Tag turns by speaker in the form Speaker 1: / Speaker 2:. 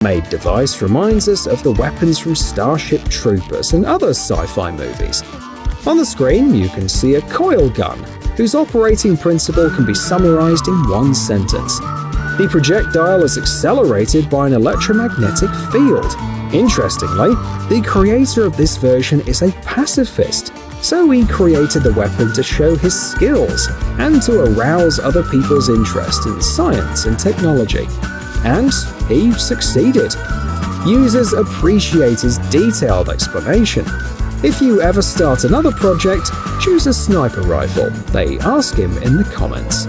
Speaker 1: Made device reminds us of the weapons from Starship Troopers and other sci-fi movies. On the screen, you can see a coil gun, whose operating principle can be summarized in one sentence. The projectile is accelerated by an electromagnetic field. Interestingly, the creator of this version is a pacifist, so he created the weapon to show his skills and to arouse other people's interest in science and technology. And he succeeded. Users appreciate his detailed explanation. If you ever start another project, choose a sniper rifle, they ask him in the comments.